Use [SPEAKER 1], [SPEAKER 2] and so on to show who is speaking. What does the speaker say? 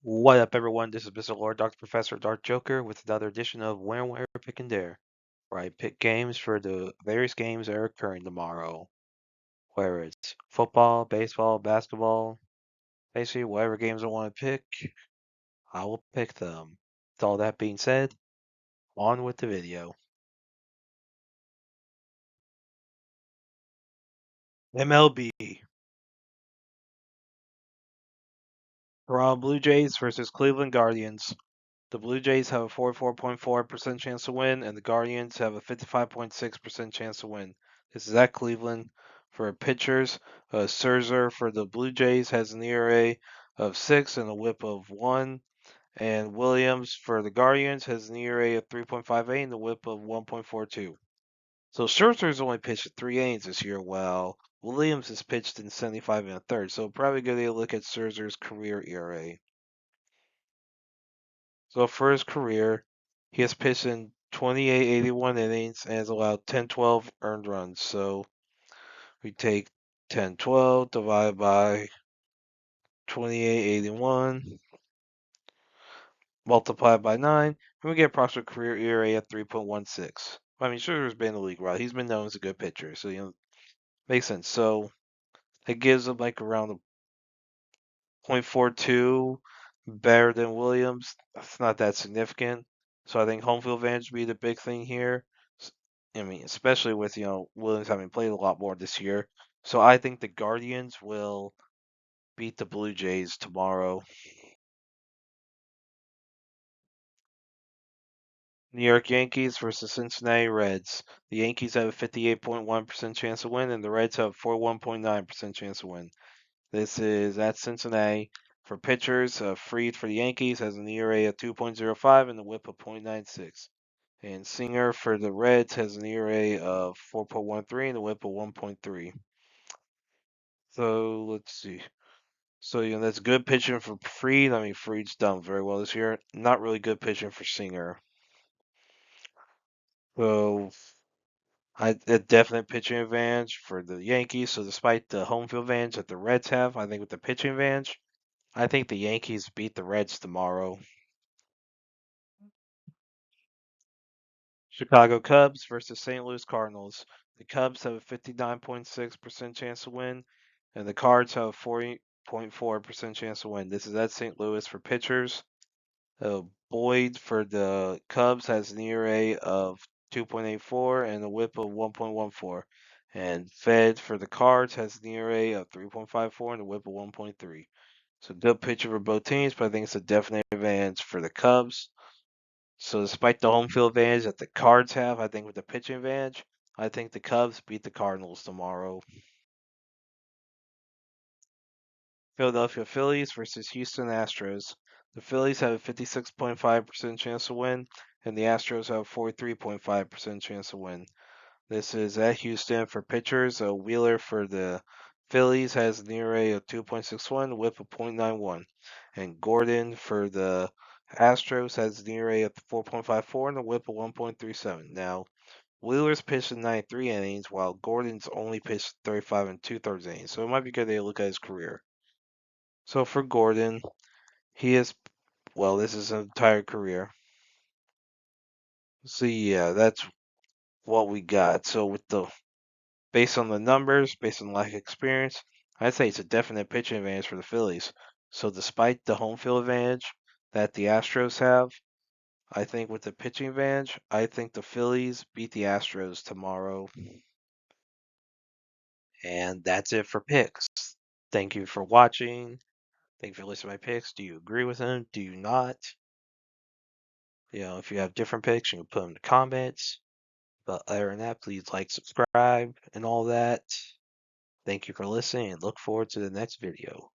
[SPEAKER 1] What up, everyone? This is Mr. Lord, Dr. Professor, Dark Joker, with another edition of Where, Pick, and Dare, where I pick games for the various games that are occurring tomorrow. Whether it's football, baseball, basketball, basically whatever games I want to pick, I will pick them. With all that being said, on with the video. MLB. Toronto Blue Jays versus Cleveland Guardians. The Blue Jays have a 44.4% chance to win, and the Guardians have a 55.6% chance to win. This is at Cleveland. For pitchers, Scherzer for the Blue Jays has an ERA of 6 and a WHIP of 1, and Williams for the Guardians has an ERA of 3.58 and a WHIP of 1.42. So Scherzer's only pitched 3 innings this year, while Williams has pitched in 75 and a third. So probably going to look at Scherzer's career ERA. So for his career, he has pitched in 28 81 innings and has allowed 10-12 earned runs. So we take 10-12 divided by 28 81 multiplied by 9, and we get approximate career ERA at 3.16. I mean, Sugar's been in the league, right? He's been known as a good pitcher, so makes sense. So it gives him like around a 0.42 better than Williams. That's not that significant. So I think home field advantage would be the big thing here. I mean, especially with, Williams having played a lot more this year. So I think the Guardians will beat the Blue Jays tomorrow. New York Yankees versus Cincinnati Reds. The Yankees have a 58.1% chance to win, and the Reds have a 41.9% chance to win. This is at Cincinnati. For pitchers, Fried for the Yankees has an ERA of 2.05 and a WHIP of .96. And Singer for the Reds has an ERA of 4.13 and a WHIP of 1.3. So let's see. So that's good pitching for Fried. I mean, Fried's done very well this year. Not really good pitching for Singer. So a definite pitching advantage for the Yankees. So despite the home field advantage that the Reds have, I think with the pitching advantage, I think the Yankees beat the Reds tomorrow. Chicago Cubs versus St. Louis Cardinals. The Cubs have a 59.6% chance to win, and the Cards have a 40.4% chance to win. This is at St. Louis for pitchers. Boyd for the Cubs has an ERA of 2.84 and a WHIP of 1.14. And Fed for the Cards has an ERA of 3.54 and a WHIP of 1.3. So good pitcher for both teams, but I think it's a definite advantage for the Cubs. So despite the home field advantage that the Cards have, I think with the pitching advantage, I think the Cubs beat the Cardinals tomorrow. Philadelphia Phillies versus Houston Astros. The Phillies have a 56.5% chance to win, and the Astros have a 43.5% chance to win. This is at Houston for pitchers. Wheeler for the Phillies has an ERA of 2.61, WHIP of .91, and Gordon for the Astros has an ERA of 4.54 and a WHIP of 1.37. Now, Wheeler's pitched in 93 innings, while Gordon's only pitched 35 and two-thirds innings, so it might be good to look at his career. So for Gordon, he is, well, this is his entire career. So yeah, that's what we got. So based on the numbers, based on lack of experience, I'd say it's a definite pitching advantage for the Phillies. So despite the home field advantage that the Astros have, I think with the pitching advantage, I think the Phillies beat the Astros tomorrow. And that's it for picks. Thank you for watching. Thank you for listening to my picks. Do you agree with them? Do you not? If you have different picks, you can put them in the comments. But other than that, please like, subscribe, and all that. Thank you for listening, and look forward to the next video.